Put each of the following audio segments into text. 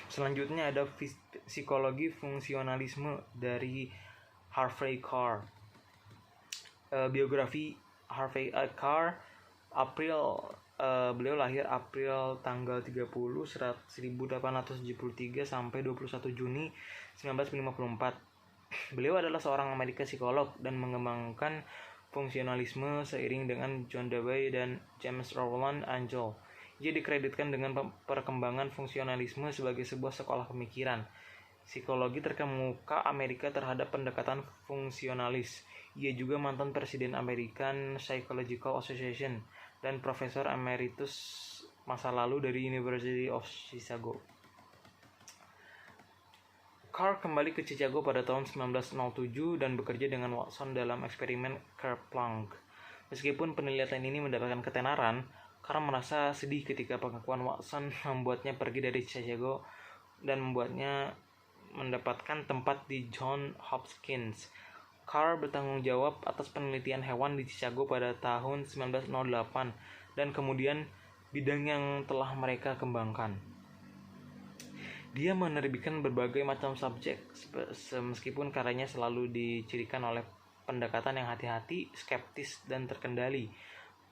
Selanjutnya ada psikologi fungsionalisme dari Harvey Carr. Biografi Harvey Carr, beliau lahir April tanggal 30 1873 sampai 21 Juni 1954. Beliau adalah seorang Amerika psikolog dan mengembangkan fungsionalisme seiring dengan John Dewey dan James Rowland Angel. Ia dikreditkan dengan perkembangan fungsionalisme sebagai sebuah sekolah pemikiran psikologi terkemuka Amerika terhadap pendekatan fungsionalis. Ia juga mantan presiden American Psychological Association dan profesor emeritus masa lalu dari University of Chicago. Carr kembali ke Chicago pada tahun 1907 dan bekerja dengan Watson dalam eksperimen Kerplunk. Meskipun penelitian ini mendapatkan ketenaran, Carr merasa sedih ketika pengakuan Watson membuatnya pergi dari Chicago dan membuatnya mendapatkan tempat di Johns Hopkins. Carr bertanggung jawab atas penelitian hewan di Chicago pada tahun 1908 dan kemudian bidang yang telah mereka kembangkan. Dia menerbitkan berbagai macam subjek, meskipun karyanya selalu dicirikan oleh pendekatan yang hati-hati, skeptis, dan terkendali.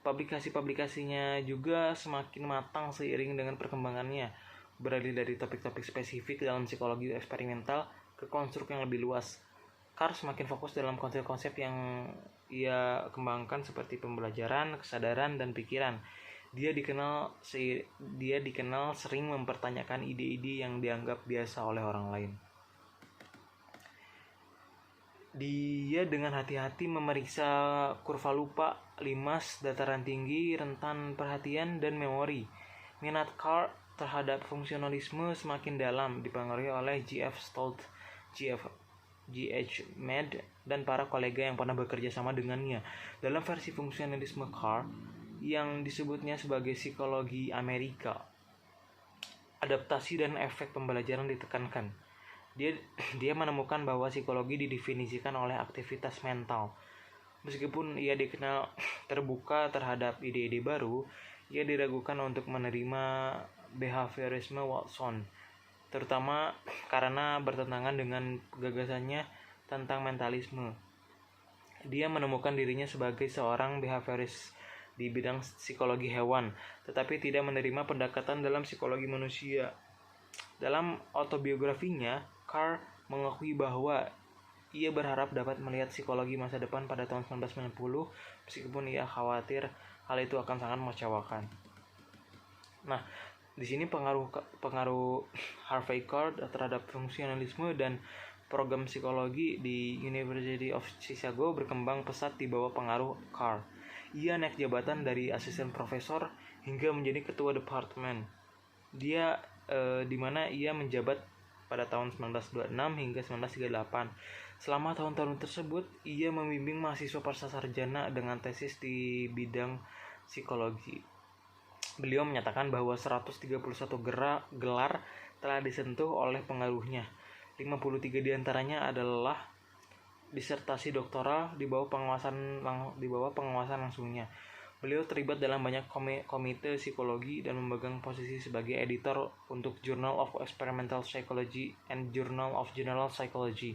Publikasi-publikasinya juga semakin matang seiring dengan perkembangannya, beralih dari topik-topik spesifik dalam psikologi eksperimental ke konstruk yang lebih luas. Carr semakin fokus dalam konsep-konsep yang ia kembangkan seperti pembelajaran, kesadaran, dan pikiran. Dia dikenal sering mempertanyakan ide-ide yang dianggap biasa oleh orang lain. Dia dengan hati-hati memeriksa kurva lupa, limas, dataran tinggi, rentan perhatian, dan memori. Minat Carr terhadap fungsionalisme semakin dalam, dipengaruhi oleh G.F. Stout, G.H. Mead, dan para kolega yang pernah bekerja sama dengannya. Dalam versi fungsionalisme Carr, yang disebutnya sebagai psikologi Amerika, adaptasi dan efek pembelajaran ditekankan. Dia menemukan bahwa psikologi didefinisikan oleh aktivitas mental. Meskipun ia dikenal terbuka terhadap ide-ide baru, ia diragukan untuk menerima behaviorisme Watson, terutama karena bertentangan dengan gagasannya tentang mentalisme. Dia menemukan dirinya sebagai seorang behavioris di bidang psikologi hewan, tetapi tidak menerima pendekatan dalam psikologi manusia. Dalam autobiografinya, Carr mengakui bahwa ia berharap dapat melihat psikologi masa depan pada tahun 1990, meskipun ia khawatir hal itu akan sangat mengecewakan. Nah, di sini pengaruh Harvey Carr terhadap fungsionalisme dan program psikologi di University of Chicago berkembang pesat di bawah pengaruh Carr. Ia naik jabatan dari asisten profesor hingga menjadi ketua departemen. Di mana ia menjabat pada tahun 1926 hingga 1938. Selama tahun-tahun tersebut, ia membimbing mahasiswa pascasarjana dengan tesis di bidang psikologi. Beliau menyatakan bahwa 131 gelar telah disentuh oleh pengaruhnya. 53 diantaranya adalah disertasi doktoral di bawah pengawasan langsungnya. Beliau terlibat dalam banyak komite psikologi dan memegang posisi sebagai editor untuk Journal of Experimental Psychology and Journal of General Psychology.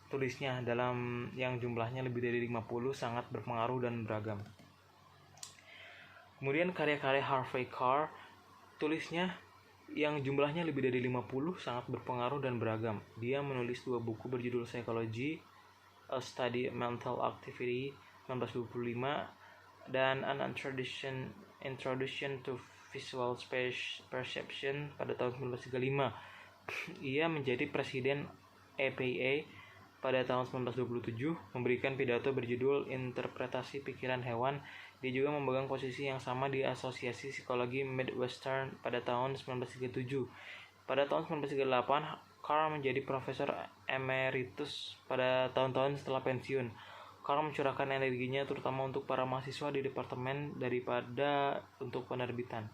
Tulisnya dalam yang jumlahnya lebih dari 50 sangat berpengaruh dan beragam. Kemudian karya-karya Harvey Carr, tulisnya yang jumlahnya lebih dari 50 sangat berpengaruh dan beragam. Dia menulis 2 buku berjudul Psychology, A Study of Mental Activity 1925 dan An Introduction to Visual Perception pada tahun 1935. Ia menjadi presiden APA pada tahun 1927, memberikan pidato berjudul Interpretasi Pikiran Hewan. Dia juga memegang posisi yang sama di Asosiasi Psikologi Midwestern pada tahun 1937. Pada tahun 1938, Carr menjadi profesor emeritus pada tahun-tahun setelah pensiun. Carr mencurahkan energinya terutama untuk para mahasiswa di departemen daripada untuk penerbitan.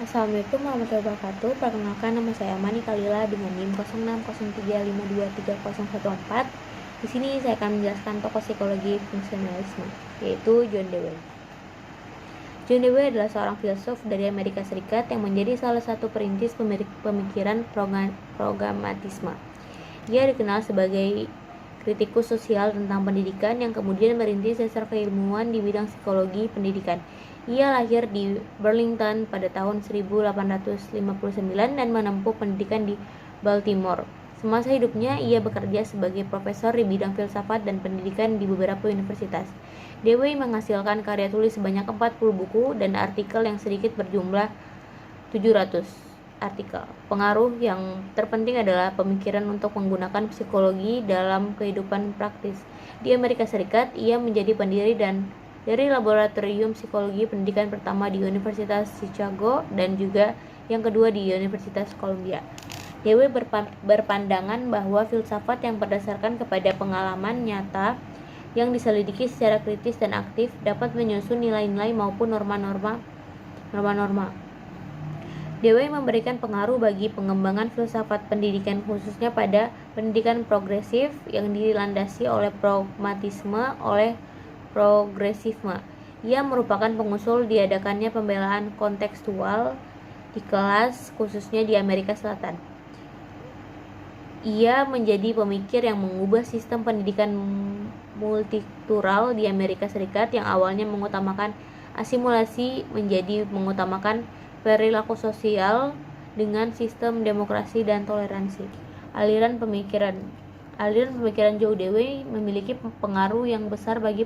Assalamualaikum warahmatullahi wabarakatuh. Perkenalkan, nama saya Mani Kalila dengan NIM 0603523014 Di sini saya akan menjelaskan tokoh psikologi fungsionalisme, yaitu John Dewey. John Dewey adalah seorang filsuf dari Amerika Serikat yang menjadi salah satu perintis pemikiran programatisme. Ia dikenal sebagai kritikus sosial tentang pendidikan yang kemudian merintis dasar keilmuan di bidang psikologi pendidikan. Ia lahir di Burlington pada tahun 1859 dan menempuh pendidikan di Baltimore. Semasa hidupnya, ia bekerja sebagai profesor di bidang filsafat dan pendidikan di beberapa universitas. Dewey menghasilkan karya tulis sebanyak 40 buku dan artikel yang sedikit berjumlah 700 artikel. Pengaruh yang terpenting adalah pemikiran untuk menggunakan psikologi dalam kehidupan praktis. Di Amerika Serikat, ia menjadi pendiri dari laboratorium psikologi pendidikan pertama di Universitas Chicago dan juga yang kedua di Universitas Columbia. Dewey berpandangan bahwa filsafat yang berdasarkan kepada pengalaman nyata yang diselidiki secara kritis dan aktif dapat menyusun nilai-nilai maupun norma-norma. Dewey memberikan pengaruh bagi pengembangan filsafat pendidikan khususnya pada pendidikan progresif yang dilandasi oleh progresisme. Ia merupakan pengusul diadakannya pembelaan kontekstual di kelas khususnya di Amerika Selatan. Ia menjadi pemikir yang mengubah sistem pendidikan multikultural di Amerika Serikat yang awalnya mengutamakan asimilasi menjadi mengutamakan perilaku sosial dengan sistem demokrasi dan toleransi. Aliran pemikiran John Dewey memiliki pengaruh yang besar bagi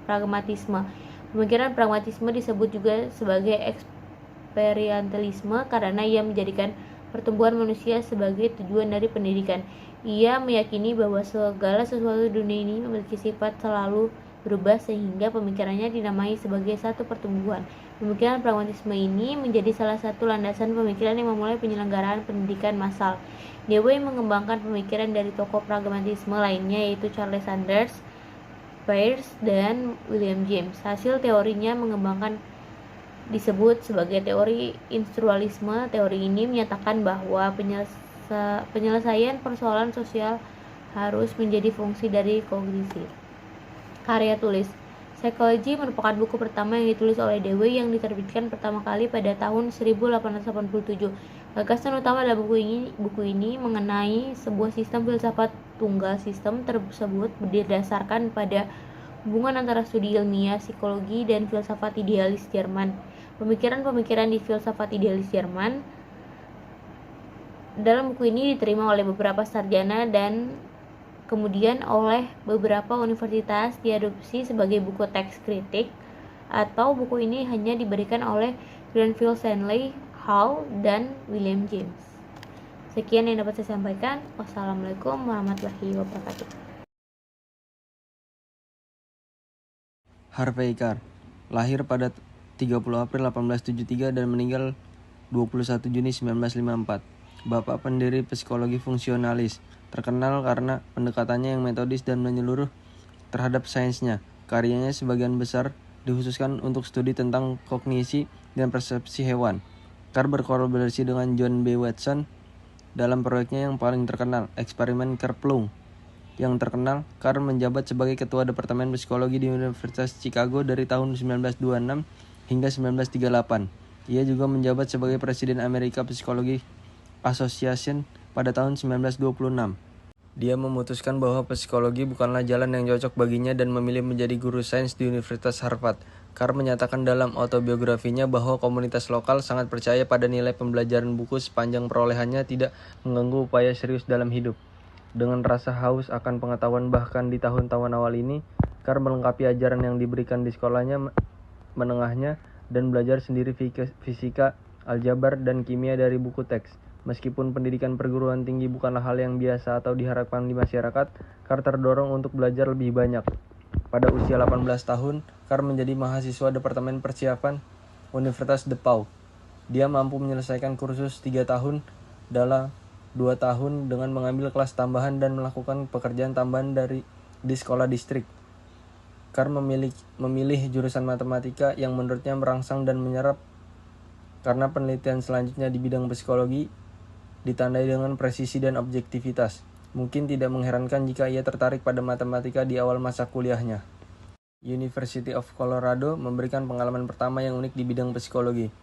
pragmatisme. Pemikiran pragmatisme disebut juga sebagai eksperientalisme karena ia menjadikan pertumbuhan manusia sebagai tujuan dari pendidikan. Ia meyakini bahwa segala sesuatu di dunia ini memiliki sifat selalu berubah sehingga pemikirannya dinamai sebagai satu pertumbuhan. Pemikiran pragmatisme ini menjadi salah satu landasan pemikiran yang memulai penyelenggaraan pendidikan massal. Dewey mengembangkan pemikiran dari tokoh pragmatisme lainnya yaitu Charles Sanders Peirce dan William James. Hasil teorinya disebut sebagai teori instrualisme. Teori ini menyatakan bahwa penyelesaian persoalan sosial harus menjadi fungsi dari kognisi. Karya tulis Psychology merupakan buku pertama yang ditulis oleh Dewey yang diterbitkan pertama kali pada tahun 1887. Gagasan utama dalam buku ini mengenai sebuah sistem filsafat tunggal. Sistem tersebut berdasarkan pada hubungan antara studi ilmiah, psikologi, dan filsafat idealis Jerman. Pemikiran-pemikiran di filsafat idealis Jerman dalam buku ini diterima oleh beberapa sarjana dan kemudian oleh beberapa universitas diadopsi sebagai buku teks kritik, atau buku ini hanya diberikan oleh Granville Stanley Hall dan William James. Sekian yang dapat saya sampaikan. Wassalamualaikum warahmatullahi wabarakatuh. Harvey Kerr lahir pada 30 April 1873 dan meninggal 21 Juni 1954. Bapak pendiri psikologi fungsionalis, terkenal karena pendekatannya yang metodis dan menyeluruh terhadap sainsnya. Karyanya sebagian besar dikhususkan untuk studi tentang kognisi dan persepsi hewan. Kerr berkolaborasi dengan John B. Watson dalam proyeknya yang paling terkenal, eksperimen Kerr-Plum. Yang terkenal, Kerr menjabat sebagai ketua Departemen Psikologi di Universitas Chicago dari tahun 1926 hingga 1938. Ia juga menjabat sebagai Presiden American Psychology Association pada tahun 1926. Dia memutuskan bahwa psikologi bukanlah jalan yang cocok baginya dan memilih menjadi guru sains di Universitas Harvard. Kerr menyatakan dalam autobiografinya bahwa komunitas lokal sangat percaya pada nilai pembelajaran buku sepanjang perolehannya tidak mengganggu upaya serius dalam hidup. Dengan rasa haus akan pengetahuan bahkan di tahun-tahun awal ini, Kerr melengkapi ajaran yang diberikan di sekolahnya menengahnya dan belajar sendiri fisika, aljabar, dan kimia dari buku teks. Meskipun pendidikan perguruan tinggi bukanlah hal yang biasa atau diharapkan di masyarakat, Kerr terdorong untuk belajar lebih banyak. Pada usia 18 tahun, Kerr menjadi mahasiswa Departemen Persiapan Universitas DePauw. Dia mampu menyelesaikan kursus 3 tahun dalam 2 tahun dengan mengambil kelas tambahan dan melakukan pekerjaan tambahan di sekolah distrik. Kerr memilih jurusan matematika yang menurutnya merangsang dan menyerap karena penelitian selanjutnya di bidang psikologi ditandai dengan presisi dan objektivitas. Mungkin tidak mengherankan jika ia tertarik pada matematika di awal masa kuliahnya. University of Colorado memberikan pengalaman pertama yang unik di bidang psikologi.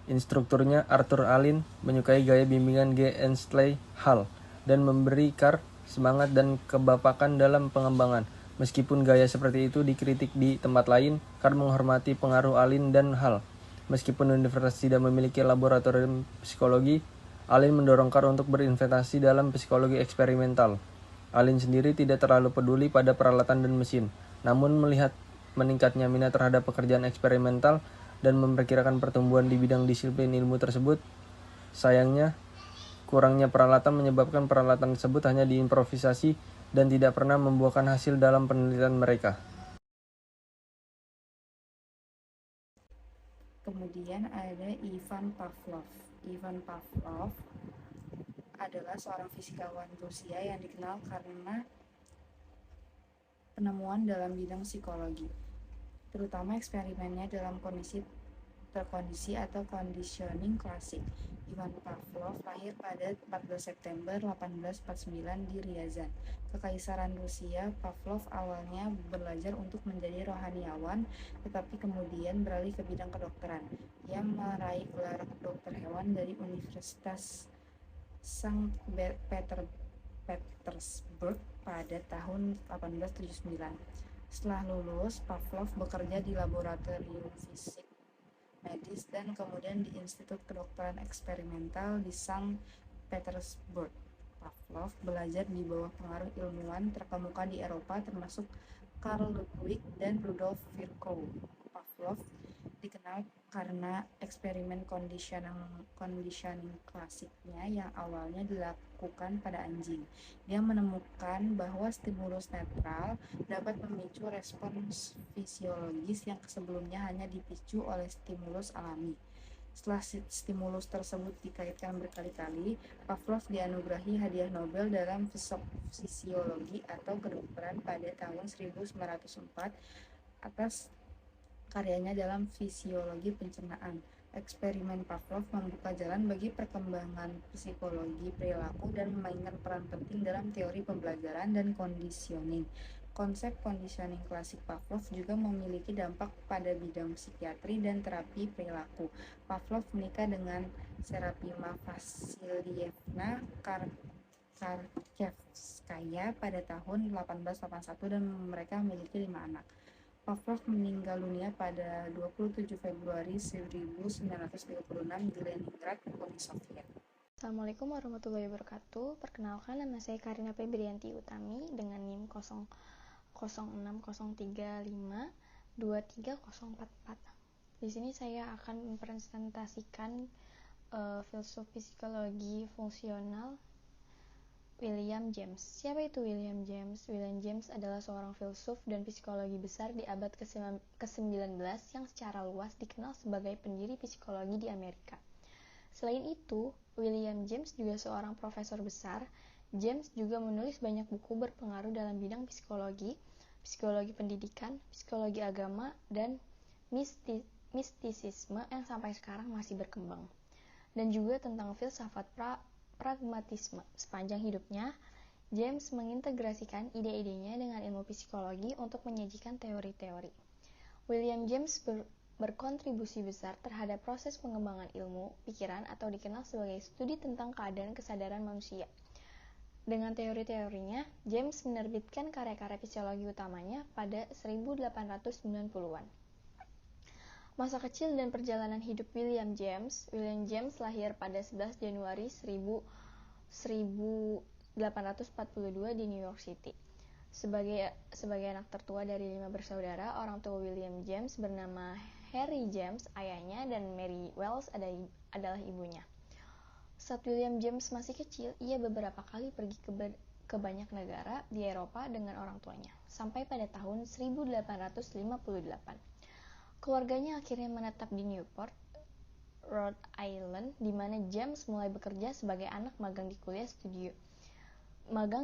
Instrukturnya, Arthur Allin, menyukai gaya bimbingan G. Ensley Hall dan memberi Carr semangat dan kebapakan dalam pengembangan. Meskipun gaya seperti itu dikritik di tempat lain, Carr menghormati pengaruh Allin dan Hall. Meskipun universitas tidak memiliki laboratorium psikologi, Allin mendorong Carr untuk berinvestasi dalam psikologi eksperimental. Allin sendiri tidak terlalu peduli pada peralatan dan mesin, namun melihat meningkatnya minat terhadap pekerjaan eksperimental dan memperkirakan pertumbuhan di bidang disiplin ilmu tersebut. Sayangnya, kurangnya peralatan menyebabkan peralatan tersebut hanya diimprovisasi dan tidak pernah membuahkan hasil dalam penelitian mereka. Kemudian ada Ivan Pavlov. Ivan Pavlov adalah seorang fisikawan Rusia yang dikenal karena penemuan dalam bidang psikologi, terutama eksperimennya dalam kondisi terkondisi atau conditioning klasik. Ivan Pavlov lahir pada 14 September 1849 di Ryazan, Kekaisaran Rusia. Pavlov awalnya belajar untuk menjadi rohaniawan, tetapi kemudian beralih ke bidang kedokteran. Ia meraih gelar dokter hewan dari Universitas Sankt Petersburg pada tahun 1879. Setelah lulus, Pavlov bekerja di laboratorium fisik medis dan kemudian di Institut Kedokteran Eksperimental di Sankt Petersburg. Pavlov belajar di bawah pengaruh ilmuwan terkemuka di Eropa termasuk Carl Ludwig dan Rudolf Virchow. Pavlov dikenal karena eksperimen conditioning klasiknya yang awalnya dilakukan pada anjing. Dia menemukan bahwa stimulus netral dapat memicu respons fisiologis yang sebelumnya hanya dipicu oleh stimulus alami. Setelah stimulus tersebut dikaitkan berkali-kali, Pavlov dianugerahi hadiah Nobel dalam fisiologi atau kedokteran pada tahun 1904 atas karyanya dalam fisiologi pencernaan. Eksperimen Pavlov membuka jalan bagi perkembangan psikologi perilaku dan memainkan peran penting dalam teori pembelajaran dan conditioning. Konsep conditioning klasik Pavlov juga memiliki dampak pada bidang psikiatri dan terapi perilaku. Pavlov menikah dengan Serapima Vasilyevna Karkevskaya pada tahun 1881 dan mereka memiliki 5 anak. Pavlov meninggal dunia pada 27 Februari 1936 di Leningrad, Uni Soviet. Assalamualaikum warahmatullahi wabarakatuh. Perkenalkan, nama saya Karina Febrianti Utami dengan NIM 0060352344. Di sini saya akan mempresentasikan filsuf psikologi fungsional William James. Siapa itu William James? William James adalah seorang filsuf dan psikologi besar di abad ke-19 yang secara luas dikenal sebagai pendiri psikologi di Amerika. Selain itu, William James juga seorang profesor besar. James juga menulis banyak buku berpengaruh dalam bidang psikologi, psikologi pendidikan, psikologi agama, dan mistisisme yang sampai sekarang masih berkembang. Dan juga tentang filsafat pragmatisme. Sepanjang hidupnya, James mengintegrasikan ide-idenya dengan ilmu psikologi untuk menyajikan teori-teori. William James berkontribusi besar terhadap proses pengembangan ilmu pikiran atau dikenal sebagai studi tentang keadaan kesadaran manusia. Dengan teori-teorinya, James menerbitkan karya-karya psikologi utamanya pada 1890-an. Masa kecil dan perjalanan hidup William James lahir pada 11 Januari 1842 di New York City. Sebagai anak tertua dari 5 bersaudara, orang tua William James bernama Harry James, ayahnya, dan Mary Wells adalah ibunya. Saat William James masih kecil, ia beberapa kali pergi ke banyak negara di Eropa dengan orang tuanya, sampai pada tahun 1858. Keluarganya akhirnya menetap di Newport, Rhode Island, di mana James mulai bekerja sebagai anak magang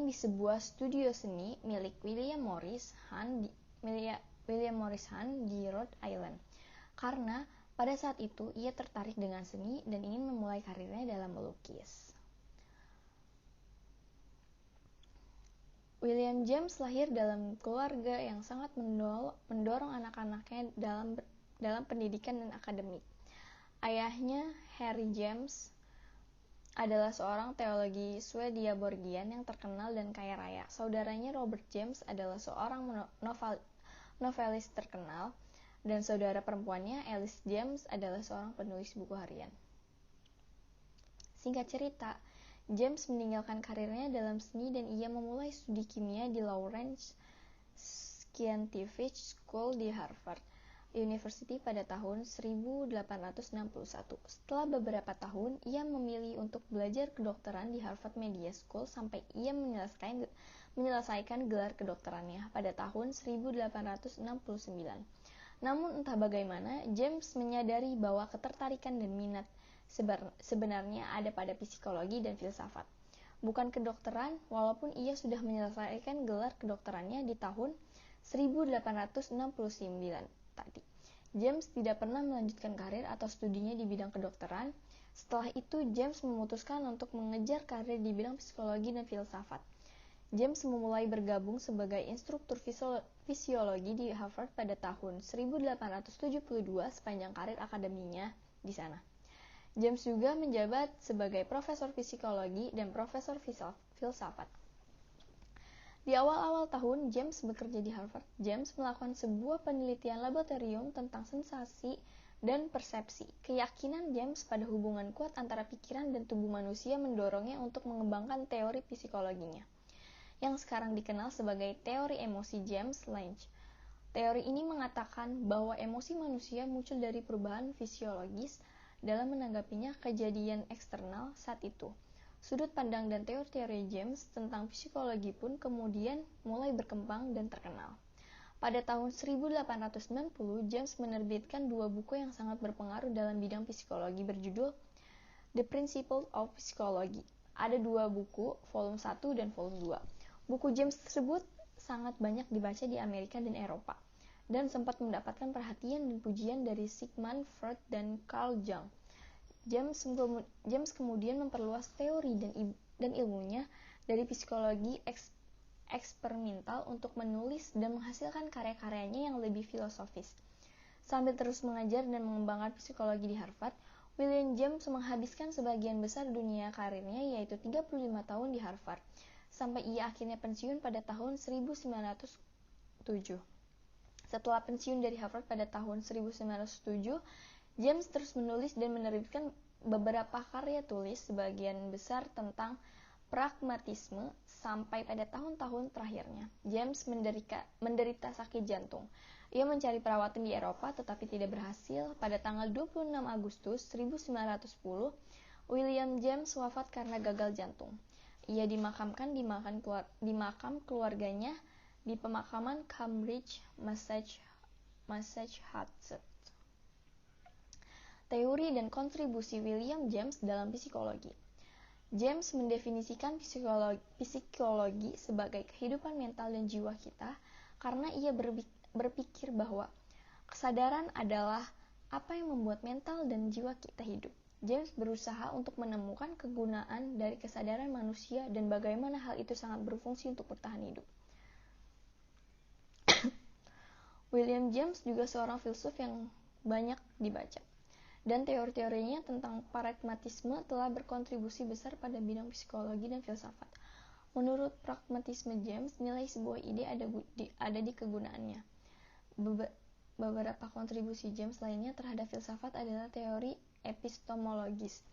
di sebuah studio seni milik William Morris Hunt di Rhode Island. Karena pada saat itu ia tertarik dengan seni dan ingin memulai karirnya dalam melukis. William James lahir dalam keluarga yang sangat mendorong anak-anaknya dalam pendidikan dan akademik. Ayahnya, Harry James, adalah seorang teologi Swedia Borgian yang terkenal dan kaya raya. Saudaranya Robert James adalah seorang novelis terkenal, dan saudara perempuannya, Alice James, adalah seorang penulis buku harian. Singkat cerita, James meninggalkan karirnya dalam seni dan ia memulai studi kimia di Lawrence Scientific School di Harvard University pada tahun 1861. Setelah beberapa tahun, ia memilih untuk belajar kedokteran di Harvard Media School sampai ia menyelesaikan gelar kedokterannya pada tahun 1869. Namun entah bagaimana, James menyadari bahwa ketertarikan dan minat sebenarnya ada pada psikologi dan filsafat, bukan kedokteran, walaupun ia sudah menyelesaikan gelar kedokterannya di tahun 1869 tadi. James tidak pernah melanjutkan karir atau studinya di bidang kedokteran. Setelah itu, James memutuskan untuk mengejar karir di bidang psikologi dan filsafat. James memulai bergabung sebagai instruktur fisiologi di Harvard pada tahun 1872 sepanjang karir akademinya di sana. James juga menjabat sebagai profesor psikologi dan profesor filsafat. Di awal-awal tahun James bekerja di Harvard, James melakukan sebuah penelitian laboratorium tentang sensasi dan persepsi. Keyakinan James pada hubungan kuat antara pikiran dan tubuh manusia mendorongnya untuk mengembangkan teori psikologinya, yang sekarang dikenal sebagai teori emosi James Lange. Teori ini mengatakan bahwa emosi manusia muncul dari perubahan fisiologis dalam menanggapinya kejadian eksternal saat itu. Sudut pandang dan teori-teori James tentang psikologi pun kemudian mulai berkembang dan terkenal. Pada tahun 1890, James menerbitkan dua buku yang sangat berpengaruh dalam bidang psikologi berjudul The Principles of Psychology. Ada dua buku, volume 1 dan volume 2. Buku James tersebut sangat banyak dibaca di Amerika dan Eropa, dan sempat mendapatkan perhatian dan pujian dari Sigmund Freud dan Carl Jung. James kemudian memperluas teori dan ilmunya dari psikologi eksperimental untuk menulis dan menghasilkan karya-karyanya yang lebih filosofis. Sambil terus mengajar dan mengembangkan psikologi di Harvard, William James menghabiskan sebagian besar dunia karirnya, yaitu 35 tahun di Harvard, sampai ia akhirnya pensiun pada tahun 1907. Setelah pensiun dari Harvard pada tahun 1907, James terus menulis dan menerbitkan beberapa karya tulis, sebagian besar tentang pragmatisme, sampai pada tahun-tahun terakhirnya. James menderita sakit jantung. Ia mencari perawatan di Eropa tetapi tidak berhasil. Pada tanggal 26 Agustus 1910, William James wafat karena gagal jantung. Ia dimakamkan di makam keluarganya di pemakaman Cambridge, Massachusetts. Teori dan kontribusi William James dalam psikologi. James mendefinisikan psikologi sebagai kehidupan mental dan jiwa kita karena ia berpikir bahwa kesadaran adalah apa yang membuat mental dan jiwa kita hidup. James berusaha untuk menemukan kegunaan dari kesadaran manusia dan bagaimana hal itu sangat berfungsi untuk bertahan hidup. William James juga seorang filsuf yang banyak dibaca, dan teori-teorinya tentang pragmatisme telah berkontribusi besar pada bidang psikologi dan filsafat. Menurut pragmatisme James, nilai sebuah ide ada di kegunaannya. Beberapa kontribusi James lainnya terhadap filsafat adalah teori epistemologis.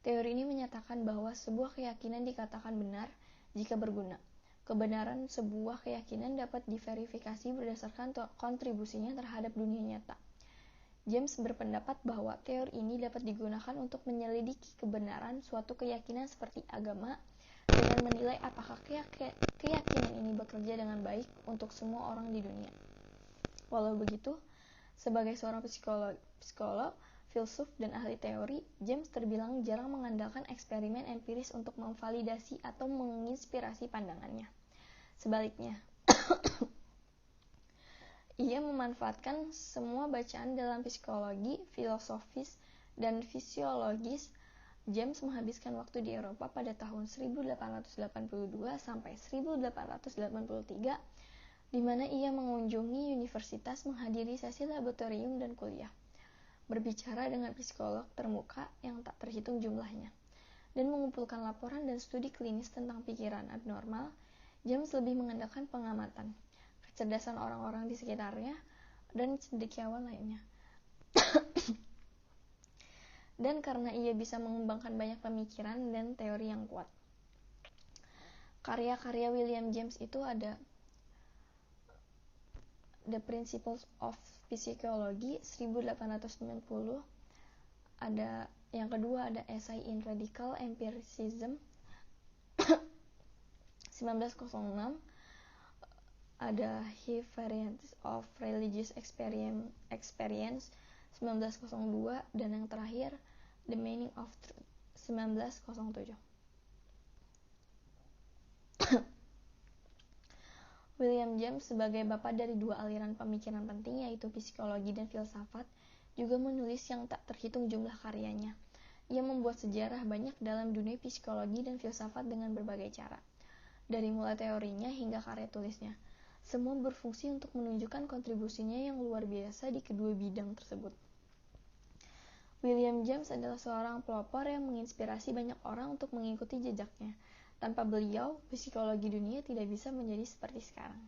Teori ini menyatakan bahwa sebuah keyakinan dikatakan benar jika berguna. Kebenaran sebuah keyakinan dapat diverifikasi berdasarkan kontribusinya terhadap dunia nyata. James berpendapat bahwa teori ini dapat digunakan untuk menyelidiki kebenaran suatu keyakinan seperti agama dengan menilai apakah keyakinan ini bekerja dengan baik untuk semua orang di dunia. Walau begitu, sebagai seorang psikolog, filsuf, dan ahli teori, James terbilang jarang mengandalkan eksperimen empiris untuk memvalidasi atau menginspirasi pandangannya. Sebaliknya, ia memanfaatkan semua bacaan dalam psikologi, filosofis, dan fisiologis James menghabiskan waktu di Eropa pada tahun 1882 sampai 1883, di mana ia mengunjungi universitas, menghadiri sesi laboratorium dan kuliah, berbicara dengan psikolog termuka yang tak terhitung jumlahnya, dan mengumpulkan laporan dan studi klinis tentang pikiran abnormal. James lebih mengandalkan pengamatan, kecerdasan orang-orang di sekitarnya, dan cendekiawan lainnya. Dan karena ia bisa mengembangkan banyak pemikiran dan teori yang kuat. Karya-karya William James itu ada The Principles of Psychology 1890, ada yang kedua ada Essay in Radical Empiricism 1906, ada High Variants of Religious Experience 1902, dan yang terakhir The Meaning of Truth 1907. William James sebagai bapak dari dua aliran pemikiran penting yaitu psikologi dan filsafat juga menulis yang tak terhitung jumlah karyanya. Ia membuat sejarah banyak dalam dunia psikologi dan filsafat dengan berbagai cara, dari mulai teorinya hingga karya tulisnya. Semua berfungsi untuk menunjukkan kontribusinya yang luar biasa di kedua bidang tersebut. William James adalah seorang pelopor yang menginspirasi banyak orang untuk mengikuti jejaknya. Tanpa beliau, psikologi dunia tidak bisa menjadi seperti sekarang.